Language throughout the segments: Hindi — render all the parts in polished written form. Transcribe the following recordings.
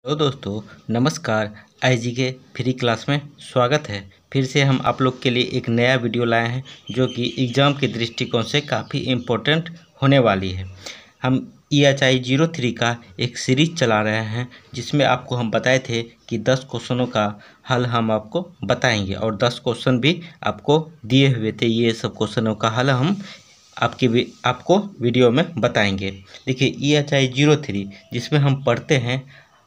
हेलो दोस्तों, नमस्कार। आईजी के फ्री क्लास में स्वागत है। फिर से हम आप लोग के लिए एक नया वीडियो लाए हैं जो कि एग्ज़ाम के दृष्टिकोण से काफ़ी इम्पोर्टेंट होने वाली है। हम EHI03 का एक सीरीज चला रहे हैं जिसमें आपको हम बताए थे कि 10 क्वेश्चनों का हल हम आपको बताएंगे और 10 क्वेश्चन भी आपको दिए हुए थे। ये सब क्वेश्चनों का हल हम आपको वीडियो में बताएंगे। देखिए, EHI03 जिसमें हम पढ़ते हैं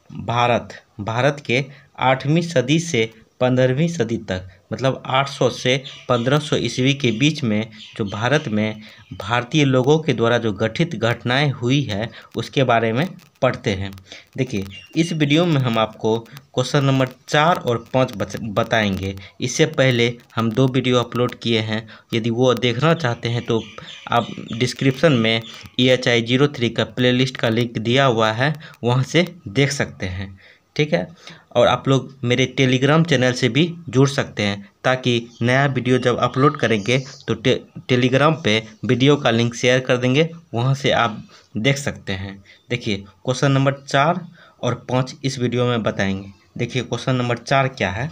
भारत के 8वीं सदी से 15वीं सदी तक, मतलब 800 से 1500 ईस्वी के बीच में जो भारत में भारतीय लोगों के द्वारा जो गठित घटनाएं हुई है उसके बारे में पढ़ते हैं। देखिए, इस वीडियो में हम आपको क्वेश्चन नंबर 4 और 5 बताएंगे। इससे पहले हम 2 वीडियो अपलोड किए हैं। यदि वो देखना चाहते हैं तो आप डिस्क्रिप्शन में EHI03 का प्लेलिस्ट का लिंक दिया हुआ है, वहाँ से देख सकते हैं। ठीक है, और आप लोग मेरे टेलीग्राम चैनल से भी जुड़ सकते हैं ताकि नया वीडियो जब अपलोड करेंगे तो टेलीग्राम पे वीडियो का लिंक शेयर कर देंगे, वहाँ से आप देख सकते हैं। देखिए, क्वेश्चन नंबर 4 और 5 इस वीडियो में बताएंगे। देखिए, क्वेश्चन नंबर 4 क्या है।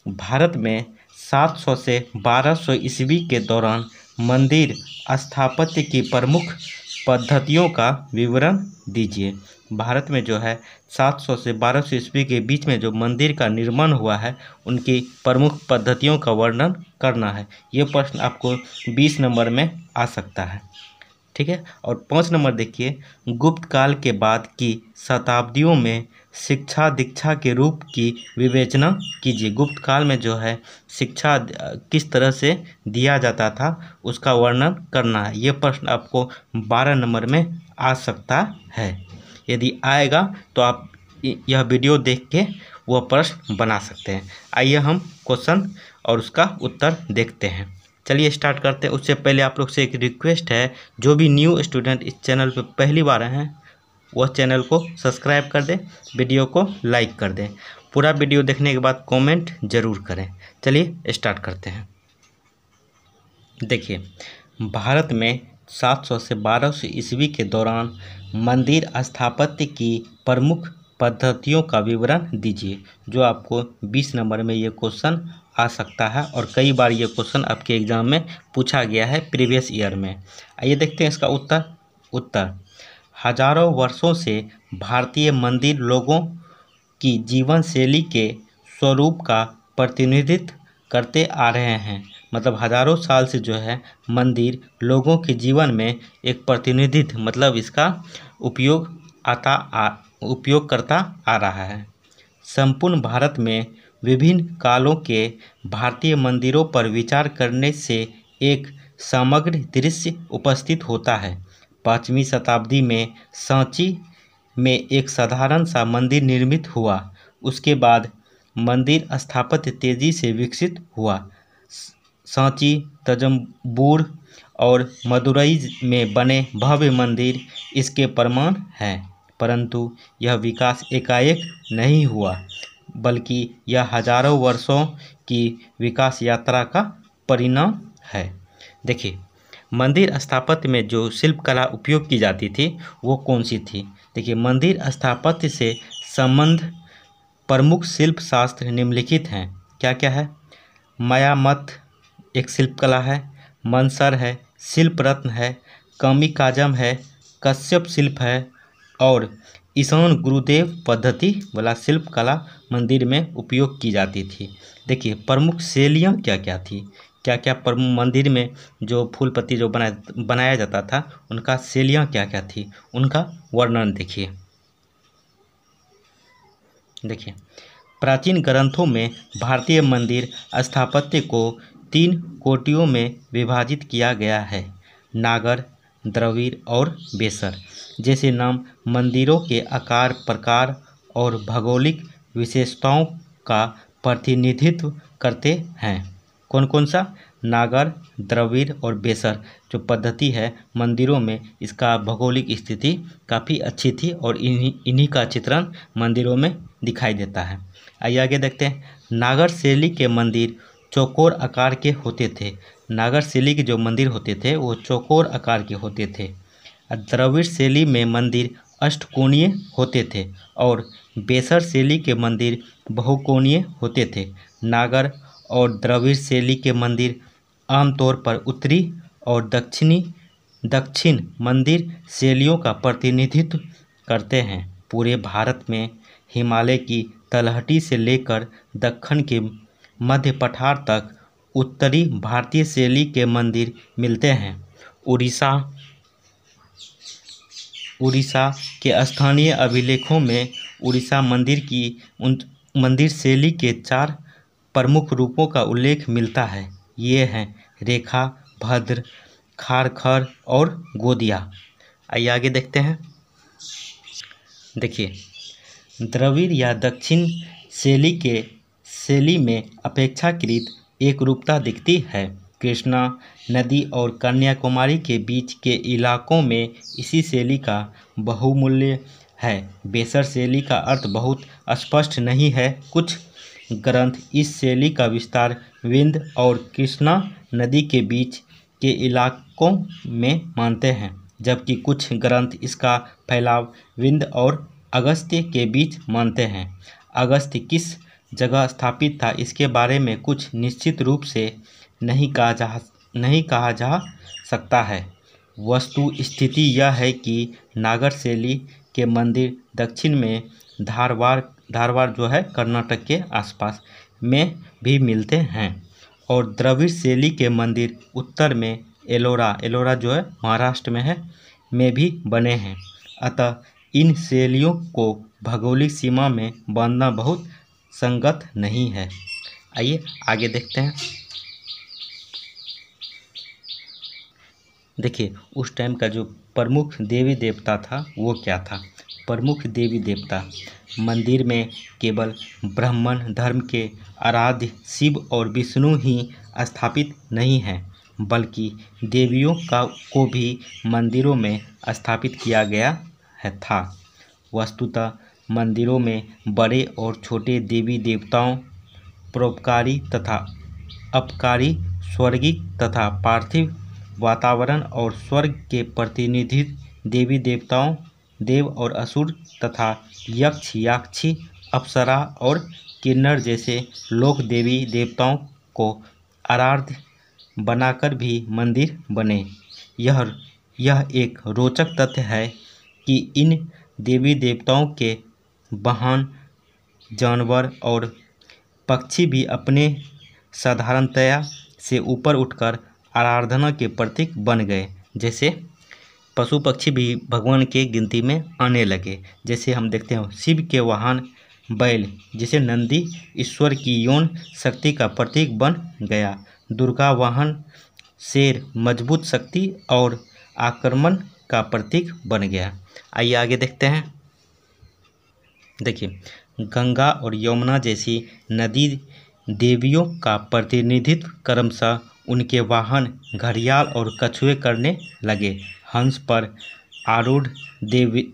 भारत में 700 से 1200 ईस्वी के दौरान मंदिर स्थापत्य की प्रमुख पद्धतियों का विवरण दीजिए। भारत में जो है 700 से 1200 ईस्वी के बीच में जो मंदिर का निर्माण हुआ है उनकी प्रमुख पद्धतियों का वर्णन करना है। ये प्रश्न आपको 20 नंबर में आ सकता है। ठीक है, और 5 नंबर देखिए, गुप्त काल के बाद की शताब्दियों में शिक्षा दीक्षा के रूप की विवेचना कीजिए। गुप्त काल में जो है शिक्षा किस तरह से दिया जाता था उसका वर्णन करना है। ये प्रश्न आपको 12 नंबर में आ सकता है। यदि आएगा तो आप यह वीडियो देख के वह प्रश्न बना सकते हैं। आइए हम क्वेश्चन और उसका उत्तर देखते हैं। चलिए स्टार्ट करते हैं। उससे पहले आप लोग से एक रिक्वेस्ट है, जो भी न्यू स्टूडेंट इस चैनल पर पहली बार आए हैं वह चैनल को सब्सक्राइब कर दें, वीडियो को लाइक कर दें। पूरा वीडियो देखने के बाद कमेंट जरूर करें। चलिए स्टार्ट करते हैं। देखिए, भारत में 700 से 1200 ईस्वी के दौरान मंदिर स्थापत्य की प्रमुख पद्धतियों का विवरण दीजिए। जो आपको 20 नंबर में ये क्वेश्चन आ सकता है और कई बार ये क्वेश्चन आपके एग्जाम में पूछा गया है प्रीवियस ईयर में। आइए देखते हैं इसका उत्तर। हजारों वर्षों से भारतीय मंदिर लोगों की जीवन शैली के स्वरूप का प्रतिनिधित्व करते आ रहे हैं। मतलब हजारों साल से जो है मंदिर लोगों के जीवन में एक प्रतिनिधित्व, मतलब इसका उपयोग करता आ रहा है। संपूर्ण भारत में विभिन्न कालों के भारतीय मंदिरों पर विचार करने से एक समग्र दृश्य उपस्थित होता है। 5वीं शताब्दी में सांची में एक साधारण सा मंदिर निर्मित हुआ। उसके बाद मंदिर स्थापत्य तेजी से विकसित हुआ। सांची, तंजावुर और मदुरई में बने भव्य मंदिर इसके प्रमाण हैं। परंतु यह विकास एकाएक नहीं हुआ, बल्कि यह हजारों वर्षों की विकास यात्रा का परिणाम है। देखिए, मंदिर स्थापत्य में जो शिल्पकला उपयोग की जाती थी वो कौन सी थी। देखिए, मंदिर स्थापत्य से संबंध प्रमुख शिल्प शास्त्र निम्नलिखित हैं। क्या क्या है। मायामत एक शिल्पकला है, मंसर है, शिल्प रत्न है, कमिकाजम है, कश्यप शिल्प है और ईशान गुरुदेव पद्धति वाला शिल्पकला मंदिर में उपयोग की जाती थी। देखिए, प्रमुख शैलियाँ क्या क्या थी, क्या क्या प्रमुख मंदिर में जो फूल पत्ती जो बनाया जाता था उनका शैलियाँ क्या क्या थी, उनका वर्णन देखिए। देखिए, प्राचीन ग्रंथों में भारतीय मंदिर स्थापत्य को 3 कोटियों में विभाजित किया गया है। नागर, द्रविड़ और बेसर जैसे नाम मंदिरों के आकार, प्रकार और भौगोलिक विशेषताओं का प्रतिनिधित्व करते हैं। कौन कौन सा। नागर, द्रविड़ और बेसर जो पद्धति है मंदिरों में, इसका भौगोलिक स्थिति काफ़ी अच्छी थी और इन्हीं का चित्रण मंदिरों में दिखाई देता है। आइए आगे देखते हैं। नागर शैली के मंदिर चौकोर आकार के होते थे। नागर शैली के जो मंदिर होते थे वो चौकोर आकार के होते थे। द्रविड़ शैली में मंदिर अष्टकोणीय होते थे और बेसर शैली के मंदिर बहुकोणीय होते थे। नागर और द्रविड़ शैली के मंदिर आमतौर पर उत्तरी और दक्षिण मंदिर शैलियों का प्रतिनिधित्व करते हैं। पूरे भारत में हिमालय की तलहटी से लेकर दक्कन के मध्य पठार तक उत्तरी भारतीय शैली के मंदिर मिलते हैं। उड़ीसा के स्थानीय अभिलेखों में उड़ीसा मंदिर शैली के 4 प्रमुख रूपों का उल्लेख मिलता है। ये हैं रेखा, भद्र, खारखर और गोदिया। आइए आगे देखते हैं। देखिए, द्रविड़ या दक्षिण शैली में अपेक्षाकृत एकरूपता दिखती है। कृष्णा नदी और कन्याकुमारी के बीच के इलाकों में इसी शैली का बहुमूल्य है। बेसर शैली का अर्थ बहुत स्पष्ट नहीं है। कुछ ग्रंथ इस शैली का विस्तार विंध्य और कृष्णा नदी के बीच के इलाकों में मानते हैं, जबकि कुछ ग्रंथ इसका फैलाव विंध्य और अगस्त्य के बीच मानते हैं। अगस्त्य किस जगह स्थापित था, इसके बारे में कुछ निश्चित रूप से नहीं कहा जा सकता है। वस्तु स्थिति यह है कि नागर शैली के मंदिर दक्षिण में धारवाड़ जो है कर्नाटक के आसपास में भी मिलते हैं और द्रविड़ शैली के मंदिर उत्तर में एलोरा जो है महाराष्ट्र में है में भी बने हैं। अतः इन शैलियों को भौगोलिक सीमा में बांधना बहुत संगत नहीं है। आइए आगे देखते हैं। देखिए, उस टाइम का जो प्रमुख देवी देवता था वो क्या था। प्रमुख देवी देवता मंदिर में केवल ब्राह्मण धर्म के आराध्य शिव और विष्णु ही स्थापित नहीं हैं, बल्कि देवियों को भी मंदिरों में स्थापित किया गया था। वस्तुतः मंदिरों में बड़े और छोटे देवी देवताओं, परोपकारी तथा अपकारी, स्वर्गिक तथा पार्थिव, वातावरण और स्वर्ग के प्रतिनिधि देवी देवताओं, देव और असुर तथा यक्ष, याक्षी, अप्सरा और किन्नर जैसे लोक देवी देवताओं को आराध्य बनाकर भी मंदिर बने। यह एक रोचक तथ्य है कि इन देवी देवताओं के वाहन, जानवर और पक्षी भी अपने साधारणतया से ऊपर उठकर आराधना के प्रतीक बन गए। जैसे पशु पक्षी भी भगवान के गिनती में आने लगे। जैसे हम देखते हैं शिव के वाहन बैल, जिसे नंदी ईश्वर की यौन शक्ति का प्रतीक बन गया। दुर्गा वाहन शेर मजबूत शक्ति और आक्रमण का प्रतीक बन गया। आइए आगे देखते हैं। देखिए, गंगा और यमुना जैसी नदी देवियों का प्रतिनिधित्व क्रमशः उनके वाहन घड़ियाल और कछुए करने लगे। हंस पर आरूढ़ देवी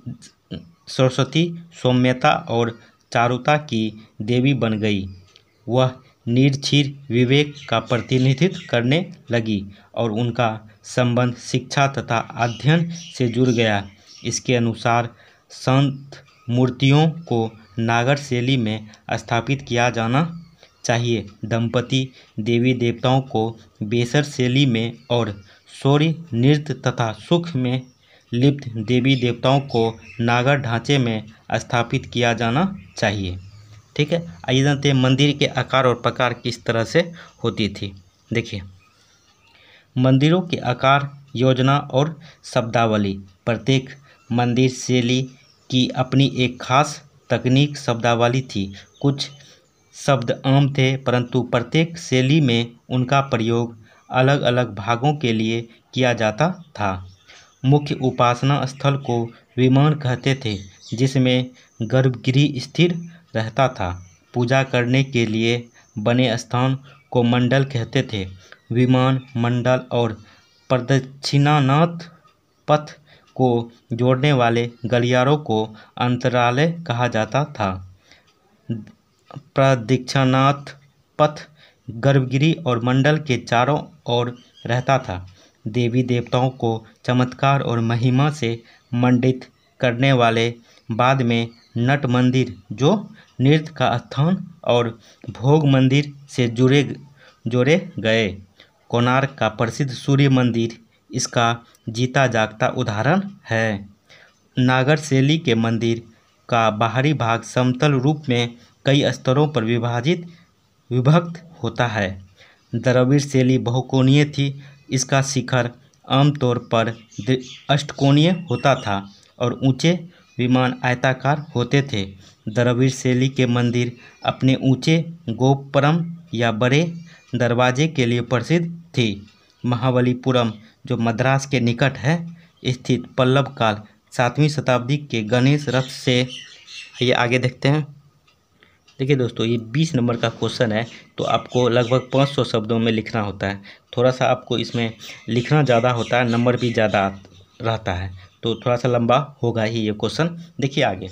सरस्वती सौम्यता और चारुता की देवी बन गई। वह निर्क्षीर विवेक का प्रतिनिधित्व करने लगी और उनका संबंध शिक्षा तथा अध्ययन से जुड़ गया। इसके अनुसार संत मूर्तियों को नागर शैली में स्थापित किया जाना चाहिए। दंपति देवी देवताओं को बेसर शैली में और शौर्य, नृत्य तथा सुख में लिप्त देवी देवताओं को नागर ढांचे में स्थापित किया जाना चाहिए। ठीक है, आइए जानते हैं मंदिर के आकार और प्रकार किस तरह से होती थी। देखिए, मंदिरों के आकार, योजना और शब्दावली। प्रत्येक मंदिर शैली की अपनी एक खास तकनीक शब्दावली थी। कुछ शब्द आम थे, परंतु प्रत्येक शैली में उनका प्रयोग अलग अलग भागों के लिए किया जाता था। मुख्य उपासना स्थल को विमान कहते थे, जिसमें गर्भगृह स्थिर रहता था। पूजा करने के लिए बने स्थान को मंडल कहते थे। विमान, मंडल और प्रदक्षिणानाथ पथ को जोड़ने वाले गलियारों को अंतरालय कहा जाता था। प्रदक्षिणानाथ पथ गर्भगृह और मंडल के चारों ओर रहता था। देवी देवताओं को चमत्कार और महिमा से मंडित करने वाले बाद में नट मंदिर जो नृत्य का स्थान और भोग मंदिर से जोड़े गए। कोणार्क का प्रसिद्ध सूर्य मंदिर इसका जीता जागता उदाहरण है। नागर शैली के मंदिर का बाहरी भाग समतल रूप में कई स्तरों पर विभक्त होता है। द्रविड़ शैली बहुकोणीय थी। इसका शिखर आमतौर पर अष्टकोणीय होता था और ऊंचे विमान आयताकार होते थे। द्रविड़ शैली के मंदिर अपने ऊंचे गोपुरम या बड़े दरवाजे के लिए प्रसिद्ध थी। महाबलीपुरम जो मद्रास के निकट है स्थित पल्लव काल 7वीं शताब्दी के गणेश रथ से, ये आगे देखते हैं। देखिए दोस्तों, ये 20 नंबर का क्वेश्चन है, तो आपको लगभग 500 शब्दों में लिखना होता है। थोड़ा सा आपको इसमें लिखना ज़्यादा होता है, नंबर भी ज़्यादा रहता है, तो थोड़ा सा लंबा होगा ही ये क्वेश्चन। देखिए आगे,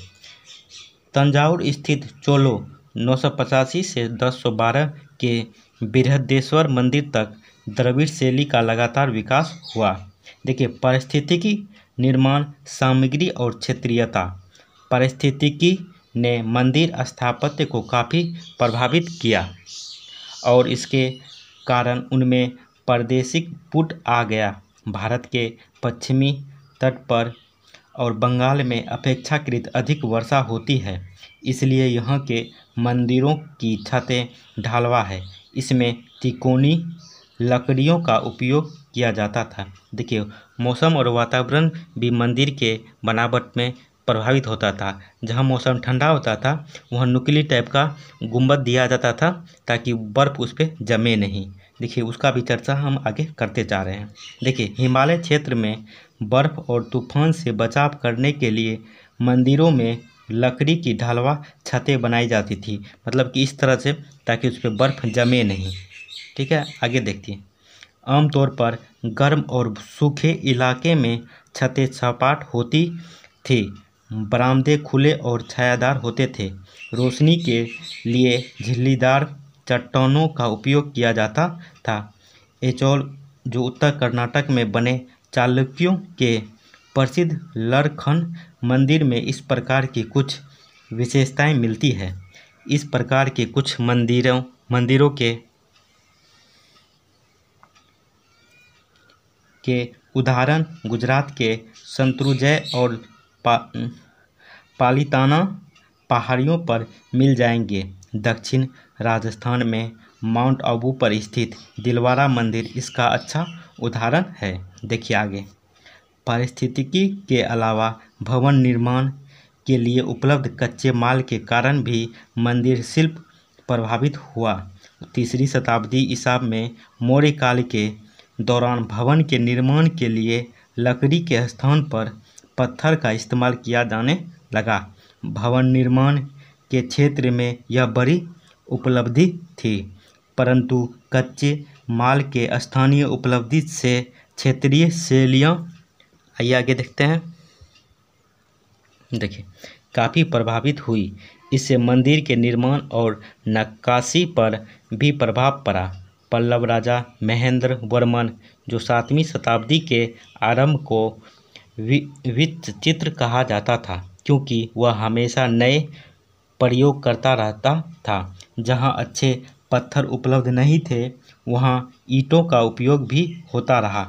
तंजावुर स्थित चोलो 985 से 1012 के बृहदेश्वर मंदिर तक द्रविड़ शैली का लगातार विकास हुआ। देखिए, पारिस्थितिकी, निर्माण सामग्री और क्षेत्रीयता। पारिस्थितिकी ने मंदिर स्थापत्य को काफ़ी प्रभावित किया और इसके कारण उनमें प्रादेशिक पुट आ गया। भारत के पश्चिमी तट पर और बंगाल में अपेक्षाकृत अधिक वर्षा होती है, इसलिए यहाँ के मंदिरों की छतें ढालवा है। इसमें तिकोनी लकड़ियों का उपयोग किया जाता था। देखिए, मौसम और वातावरण भी मंदिर के बनावट में प्रभावित होता था। जहाँ मौसम ठंडा होता था वहाँ नुकीली टाइप का गुंबद दिया जाता था ताकि बर्फ़ उस पर जमे नहीं। देखिए, उसका भी चर्चा हम आगे करते जा रहे हैं। देखिए, हिमालय क्षेत्र में बर्फ़ और तूफान से बचाव करने के लिए मंदिरों में लकड़ी की ढालवा छतें बनाई जाती थी, मतलब कि इस तरह से ताकि उस पर बर्फ़ जमे नहीं। ठीक है, आगे देखिए। आमतौर पर गर्म और सूखे इलाके में छतें सपाट होती थी। बरामदे खुले और छायादार होते थे। रोशनी के लिए झिल्लीदार चट्टानों का उपयोग किया जाता था। एचोल जो उत्तर कर्नाटक में बने चालुक्यों के प्रसिद्ध लड़खंड मंदिर में इस प्रकार की कुछ विशेषताएं मिलती है। इस प्रकार के कुछ मंदिरों के उदाहरण गुजरात के शत्रुंजय और पालिताना पहाड़ियों पर मिल जाएंगे। दक्षिण राजस्थान में माउंट आबू पर स्थित दिलवारा मंदिर इसका अच्छा उदाहरण है। देखिए आगे, पारिस्थितिकी के अलावा भवन निर्माण के लिए उपलब्ध कच्चे माल के कारण भी मंदिर शिल्प प्रभावित हुआ। 3री शताब्दी ईसा में मौर्य काल के दौरान भवन के निर्माण के लिए लकड़ी के स्थान पर पत्थर का इस्तेमाल किया जाने लगा। भवन निर्माण के क्षेत्र में यह बड़ी उपलब्धि थी, परंतु कच्चे माल के स्थानीय उपलब्धि से क्षेत्रीय शैलियाँ, आइए आगे देखते हैं। देखिए, काफ़ी प्रभावित हुई। इससे मंदिर के निर्माण और नक्काशी पर भी प्रभाव पड़ा। पल्लव राजा महेंद्र वर्मन जो 7वीं शताब्दी के आरंभ को विचित्र कहा जाता था, क्योंकि वह हमेशा नए प्रयोग करता रहता था। जहाँ अच्छे पत्थर उपलब्ध नहीं थे वहाँ ईंटों का उपयोग भी होता रहा।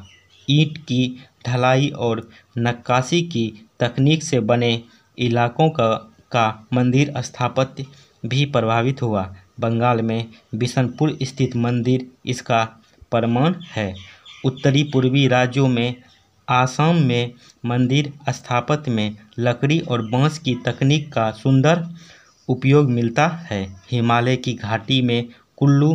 ईंट की ढलाई और नक्काशी की तकनीक से बने इलाकों का मंदिर स्थापत्य भी प्रभावित हुआ। बंगाल में बिशनपुर स्थित मंदिर इसका प्रमाण है। उत्तरी पूर्वी राज्यों में आसाम में मंदिर स्थापत्य में लकड़ी और बांस की तकनीक का सुंदर उपयोग मिलता है। हिमालय की घाटी में कुल्लू,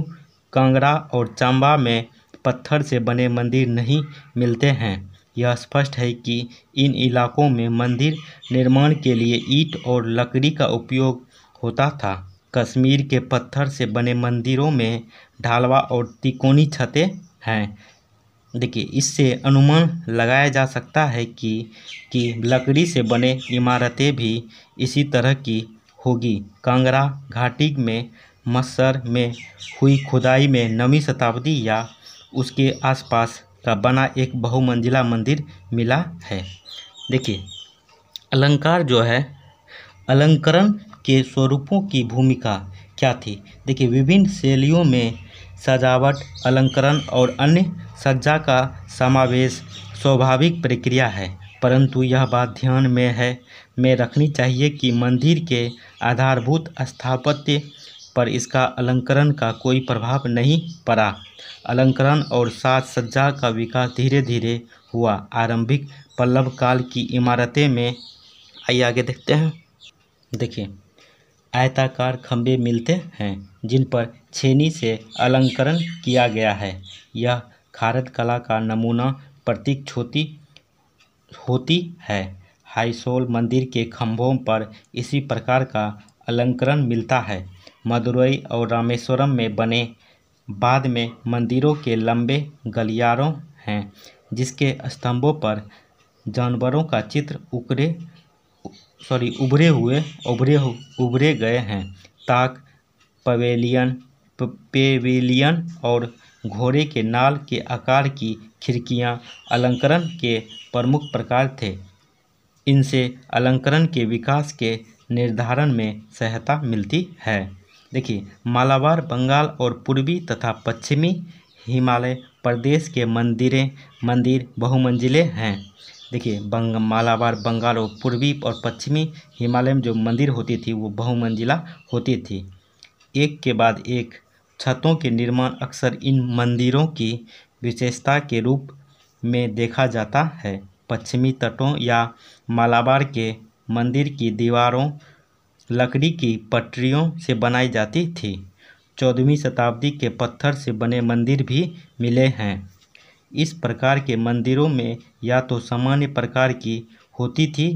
कांगड़ा और चंबा में पत्थर से बने मंदिर नहीं मिलते हैं। यह स्पष्ट है कि इन इलाकों में मंदिर निर्माण के लिए ईंट और लकड़ी का उपयोग होता था। कश्मीर के पत्थर से बने मंदिरों में ढालवा और तिकोनी छतें हैं। देखिए, इससे अनुमान लगाया जा सकता है कि लकड़ी से बने इमारतें भी इसी तरह की होगी। कांगड़ा घाटी में मस्सर में हुई खुदाई में 9वीं शताब्दी या उसके आसपास का बना एक बहुमंजिला मंदिर मिला है। देखिए, अलंकार जो है, अलंकरण के स्वरूपों की भूमिका क्या थी। देखिए, विभिन्न शैलियों में सजावट, अलंकरण और अन्य सज्जा का समावेश स्वाभाविक प्रक्रिया है, परंतु यह बात ध्यान में रखनी चाहिए कि मंदिर के आधारभूत स्थापत्य पर इसका अलंकरण का कोई प्रभाव नहीं पड़ा। अलंकरण और साज सज्जा का विकास धीरे धीरे हुआ। आरंभिक पल्लव काल की इमारतें में, आइए आगे देखते हैं। देखिए, आयताकार खंभे मिलते हैं जिन पर छेनी से अलंकरण किया गया है। यह खारद कला का नमूना प्रतीक होती है। हाईसोल मंदिर के खंभों पर इसी प्रकार का अलंकरण मिलता है। मदुरई और रामेश्वरम में बने बाद में मंदिरों के लंबे गलियारों हैं जिसके स्तंभों पर जानवरों का चित्र उभरे गए हैं। ताक, पेविलियन और घोड़े के नाल के आकार की खिड़कियां अलंकरण के प्रमुख प्रकार थे। इनसे अलंकरण के विकास के निर्धारण में सहायता मिलती है। देखिए, मालाबार, बंगाल और पूर्वी तथा पश्चिमी हिमालय प्रदेश के मंदिर बहुमंजिले हैं। देखिए, मालाबार, बंगाल और पूर्वी और पश्चिमी हिमालय में जो मंदिर होती थी वो बहुमंजिला होती थी। एक के बाद एक छतों के निर्माण अक्सर इन मंदिरों की विशेषता के रूप में देखा जाता है। पश्चिमी तटों या मालाबार के मंदिर की दीवारों लकड़ी की पटरियों से बनाई जाती थी। 14वीं शताब्दी के पत्थर से बने मंदिर भी मिले हैं। इस प्रकार के मंदिरों में या तो सामान्य प्रकार की होती थी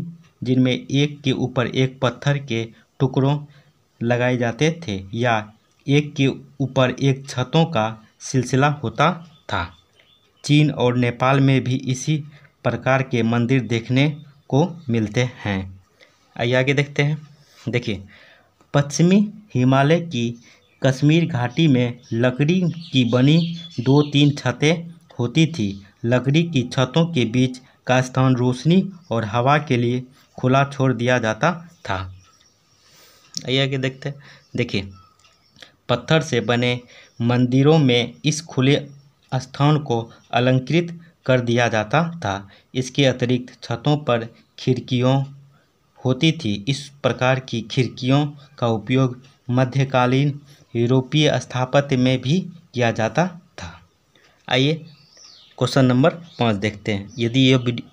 जिनमें एक के ऊपर एक पत्थर के टुकड़ों लगाए जाते थे, या एक के ऊपर एक छतों का सिलसिला होता था। चीन और नेपाल में भी इसी प्रकार के मंदिर देखने को मिलते हैं। आइए आगे देखते हैं। देखिए, पश्चिमी हिमालय की कश्मीर घाटी में लकड़ी की बनी 2-3 छतें होती थी। लकड़ी की छतों के बीच का स्थान रोशनी और हवा के लिए खुला छोड़ दिया जाता था। आइए आगे देखते हैं। देखिए, पत्थर से बने मंदिरों में इस खुले स्थान को अलंकृत कर दिया जाता था। इसके अतिरिक्त छतों पर खिड़कियाँ होती थी। इस प्रकार की खिड़कियों का उपयोग मध्यकालीन यूरोपीय स्थापत्य में भी किया जाता था। आइए क्वेश्चन नंबर 5 देखते हैं। यदि यह वीडियो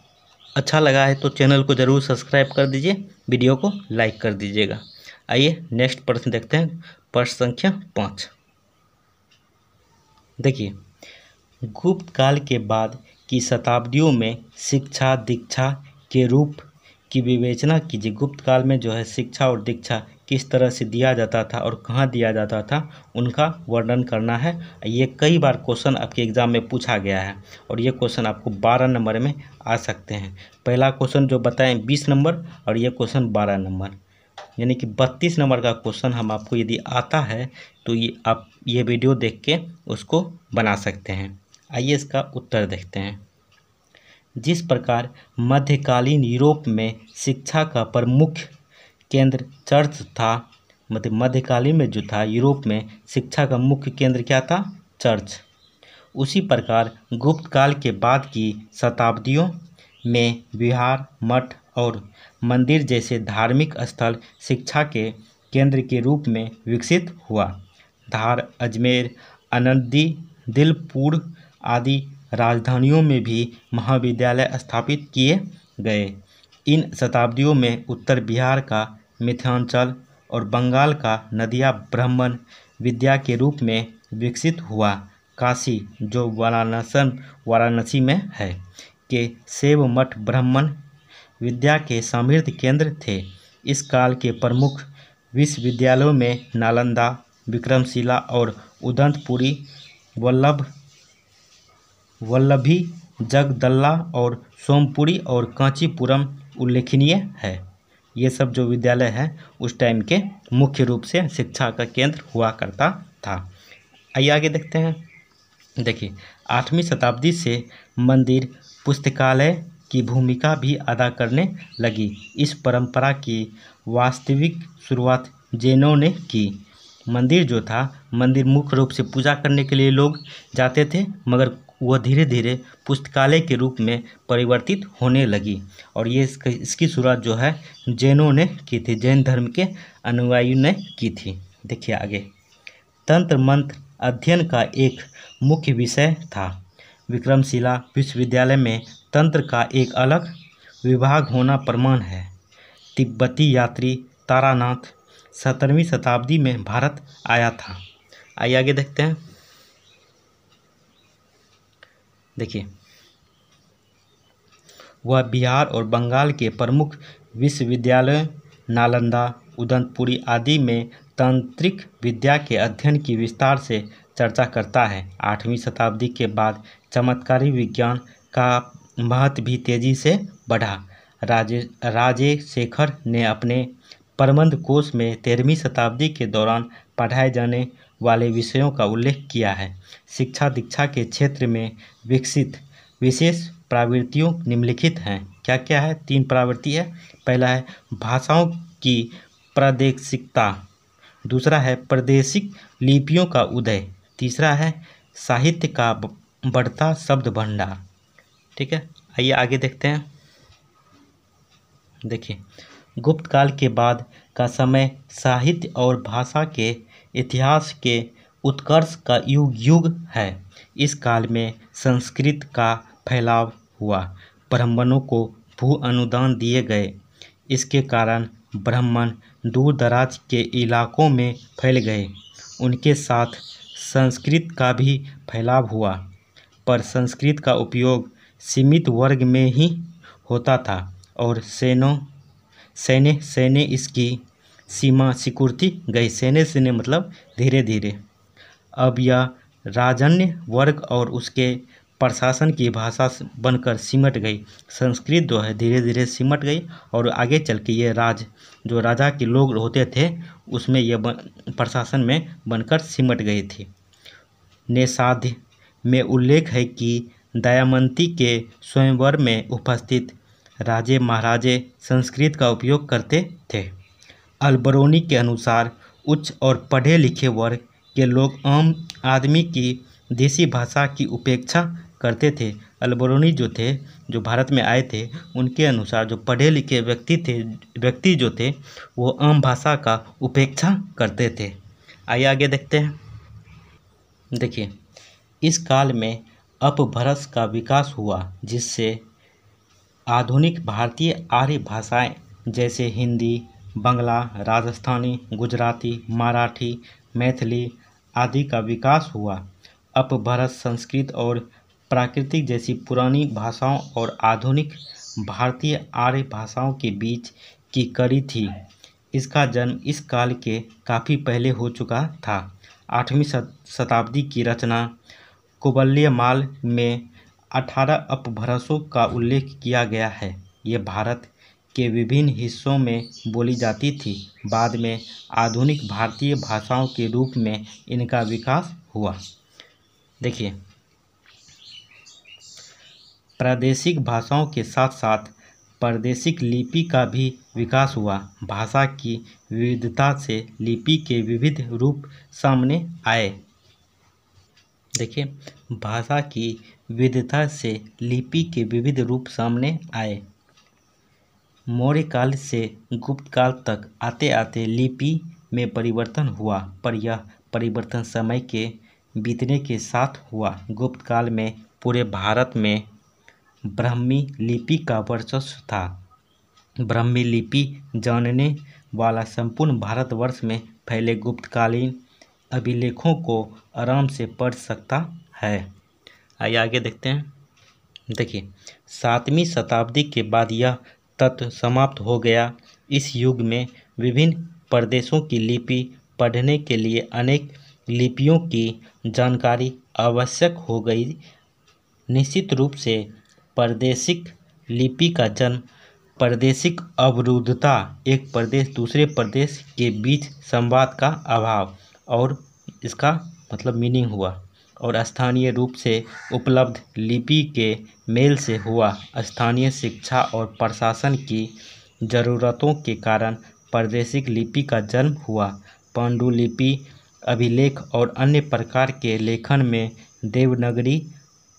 अच्छा लगा है तो चैनल को ज़रूर सब्सक्राइब कर दीजिए, वीडियो को लाइक कर दीजिएगा। आइए नेक्स्ट प्रश्न देखते हैं। प्रश्न संख्या 5। देखिए, गुप्त काल के बाद की शताब्दियों में शिक्षा दीक्षा के रूप की विवेचना कीजिए। गुप्त काल में जो है शिक्षा और दीक्षा किस तरह से दिया जाता था और कहाँ दिया जाता था, उनका वर्णन करना है। ये कई बार क्वेश्चन आपके एग्ज़ाम में पूछा गया है और ये क्वेश्चन आपको 12 नंबर में आ सकते हैं। पहला क्वेश्चन जो बताएं 20 नंबर और ये क्वेश्चन 12 नंबर, यानी कि 32 नंबर का क्वेश्चन हम आपको यदि आता है तो आप ये वीडियो देख के उसको बना सकते हैं। आइए इसका उत्तर देखते हैं। जिस प्रकार मध्यकालीन यूरोप में शिक्षा का प्रमुख केंद्र चर्च था, मतलब मध्यकालीन में जो था यूरोप में शिक्षा का मुख्य केंद्र क्या था, चर्च। उसी प्रकार गुप्त काल के बाद की शताब्दियों में विहार, मठ और मंदिर जैसे धार्मिक स्थल शिक्षा के केंद्र के रूप में विकसित हुआ। धार, अजमेर, आनंदी, दिलपुर आदि राजधानियों में भी महाविद्यालय स्थापित किए गए। इन शताब्दियों में उत्तर बिहार का मिथिलांचल और बंगाल का नदिया ब्राह्मण विद्या के रूप में विकसित हुआ। काशी, जो वाराणसी में है, के शैव मठ ब्राह्मण विद्या के समृद्ध केंद्र थे। इस काल के प्रमुख विश्वविद्यालयों में नालंदा, विक्रमशिला और उदंतपुरी, वल्लभी, जगदल्ला और सोमपुरी और कांचीपुरम उल्लेखनीय है। ये सब जो विद्यालय हैं उस टाइम के मुख्य रूप से शिक्षा का केंद्र हुआ करता था। आइए आगे देखते हैं। देखिए, 8वीं शताब्दी से मंदिर, पुस्तकालय की भूमिका भी अदा करने लगी। इस परंपरा की वास्तविक शुरुआत जैनों ने की। मंदिर जो था, मंदिर मुख्य रूप से पूजा करने के लिए लोग जाते थे, मगर वह धीरे धीरे पुस्तकालय के रूप में परिवर्तित होने लगी। और ये इसकी शुरुआत जो है जैनों ने की थी, जैन धर्म के अनुयायियों ने की थी। देखिए आगे, तंत्र मंत्र अध्ययन का एक मुख्य विषय था। विक्रमशिला विश्वविद्यालय में तंत्र का एक अलग विभाग होना प्रमाण है। तिब्बती यात्री तारानाथ 17वीं शताब्दी में भारत आया था। आइए आगे देखते हैं। देखिए, वह बिहार और बंगाल के प्रमुख विश्वविद्यालयों नालंदा, उदंतपुरी आदि में तांत्रिक विद्या के अध्ययन की विस्तार से चर्चा करता है। 8वीं शताब्दी के बाद चमत्कारी विज्ञान का महत्व भी तेजी से बढ़ा। राजेशेखर ने अपने प्रबंध कोश में 13वीं शताब्दी के दौरान पढ़ाए जाने वाले विषयों का उल्लेख किया है। शिक्षा दीक्षा के क्षेत्र में विकसित विशेष प्रवृत्तियों निम्नलिखित हैं। क्या क्या है? 3 प्रवृत्ति है। पहला है भाषाओं की प्रादेशिकता, दूसरा है प्रादेशिक लिपियों का उदय, तीसरा है साहित्य का बढ़ता शब्द भंडार। ठीक है, आइए आगे देखते हैं। देखिए, गुप्त काल के बाद का समय साहित्य और भाषा के इतिहास के उत्कर्ष का युग है। इस काल में संस्कृत का फैलाव हुआ, ब्राह्मणों को भू अनुदान दिए गए। इसके कारण ब्राह्मण दूर दराज के इलाकों में फैल गए। उनके साथ संस्कृत का भी फैलाव हुआ, पर संस्कृत का उपयोग सीमित वर्ग में ही होता था और सैन्य इसकी सीमा सिकुड़ती गई। सैन्य मतलब धीरे धीरे। अब यह राजन्य वर्ग और उसके प्रशासन की भाषा बनकर सिमट गई। संस्कृत जो है धीरे धीरे सिमट गई और आगे चल के ये जो राजा के लोग होते थे उसमें यह प्रशासन में बनकर सिमट गई थी। निषाद में उल्लेख है कि दमयंती के स्वयंवर में उपस्थित राजे महाराजे संस्कृत का उपयोग करते थे। अलबरूनी के अनुसार उच्च और पढ़े लिखे वर्ग के लोग आम आदमी की देसी भाषा की उपेक्षा करते थे। अलबरूनी जो भारत में आए थे, उनके अनुसार जो पढ़े लिखे व्यक्ति जो थे वो आम भाषा का उपेक्षा करते थे। आइए आगे देखते हैं। देखिए, इस काल में अपभ्रंश का विकास हुआ, जिससे आधुनिक भारतीय आर्य भाषाएं जैसे हिंदी, बंगला, राजस्थानी, गुजराती, मराठी, मैथिली आदि का विकास हुआ। अपभ्रंश संस्कृत और प्राकृतिक जैसी पुरानी भाषाओं और आधुनिक भारतीय आर्य भाषाओं के बीच की कड़ी थी। इसका जन्म इस काल के काफ़ी पहले हो चुका था। 8वीं शताब्दी की रचना कुबल्यमाल में 18 अपभ्रंशों का उल्लेख किया गया है। ये भारत के विभिन्न हिस्सों में बोली जाती थी। बाद में आधुनिक भारतीय भाषाओं के रूप में इनका विकास हुआ। देखिए, प्रादेशिक भाषाओं के साथ साथ प्रादेशिक लिपि का भी विकास हुआ। भाषा की विविधता से लिपि के विविध रूप सामने आए। देखिए, भाषा की विविधता से लिपि के विविध रूप सामने आए। मौर्य काल से गुप्त काल तक आते आते लिपि में परिवर्तन हुआ, पर यह परिवर्तन समय के बीतने के साथ हुआ। गुप्त काल में पूरे भारत में ब्राह्मी लिपि का वर्चस्व था। ब्राह्मी लिपि जानने वाला संपूर्ण भारतवर्ष में फैले गुप्तकालीन अभिलेखों को आराम से पढ़ सकता है। आइए आगे देखते हैं। देखिए, 7वीं शताब्दी के बाद यह तत्व समाप्त हो गया। इस युग में विभिन्न प्रदेशों की लिपि पढ़ने के लिए अनेक लिपियों की जानकारी आवश्यक हो गई। निश्चित रूप से प्रादेशिक लिपि का जन्म प्रादेशिक अवरुद्धता, एक प्रदेश दूसरे प्रदेश के बीच संवाद का अभाव और इसका मतलब मीनिंग हुआ। और स्थानीय रूप से उपलब्ध लिपि के मेल से हुआ। स्थानीय शिक्षा और प्रशासन की ज़रूरतों के कारण प्रादेशिक लिपि का जन्म हुआ। पांडुलिपि, अभिलेख और अन्य प्रकार के लेखन में देवनागरी,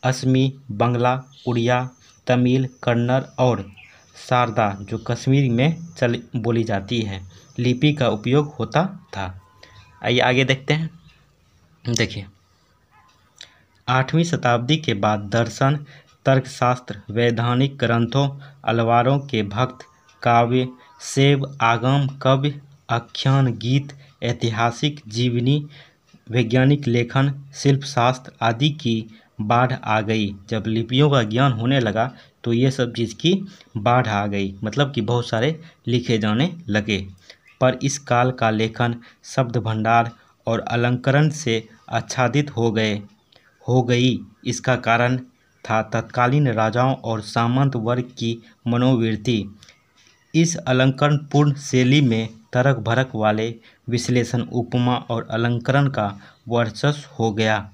असमी, बांग्ला, उड़िया, तमिल, कन्नड़ और शारदा, जो कश्मीर में बोली जाती है, लिपि का उपयोग होता था। आइए आगे देखते हैं। देखिए, 8वीं शताब्दी के बाद दर्शन, तर्कशास्त्र, वैधानिक ग्रंथों, अलवारों के भक्त काव्य, शैव आगम काव्य, आख्यान, गीत, ऐतिहासिक जीवनी, वैज्ञानिक लेखन, शिल्पशास्त्र आदि की बाढ़ आ गई। जब लिपियों का ज्ञान होने लगा तो ये सब चीज़ की बाढ़ आ गई, मतलब कि बहुत सारे लिखे जाने लगे। पर इस काल का लेखन शब्द भंडार और अलंकरण से आच्छादित हो गई। इसका कारण था तत्कालीन राजाओं और सामंत वर्ग की मनोवृत्ति। इस अलंकरणपूर्ण शैली में तर्क भरक वाले विश्लेषण, उपमा और अलंकरण का वर्चस्व हो गया।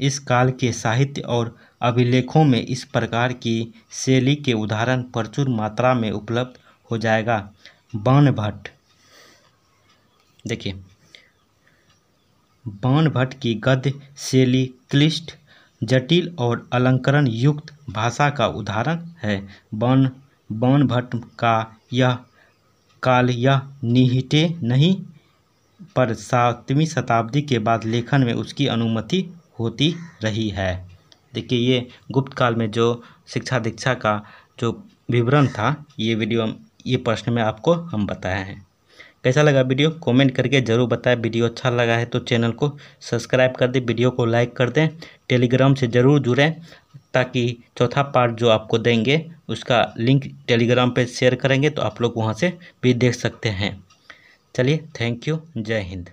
इस काल के साहित्य और अभिलेखों में इस प्रकार की शैली के उदाहरण प्रचुर मात्रा में उपलब्ध हो जाएगा। बाणभट्ट, देखिए, बाणभट्ट की गद्य शैली क्लिष्ट, जटिल और अलंकरण युक्त भाषा का उदाहरण है। बाणभट्ट का यह काल यह निहिते नहीं, पर 7वीं शताब्दी के बाद लेखन में उसकी अनुमति होती रही है। देखिए, ये गुप्त काल में जो शिक्षा दीक्षा का जो विवरण था, ये प्रश्न में आपको हम बताए हैं। कैसा लगा वीडियो कमेंट करके ज़रूर बताएं। वीडियो अच्छा लगा है तो चैनल को सब्सक्राइब कर दें, वीडियो को लाइक कर दें, टेलीग्राम से ज़रूर जुड़ें, ताकि चौथा पार्ट जो आपको देंगे उसका लिंक टेलीग्राम पे शेयर करेंगे तो आप लोग वहाँ से भी देख सकते हैं। चलिए, थैंक यू, जय हिंद।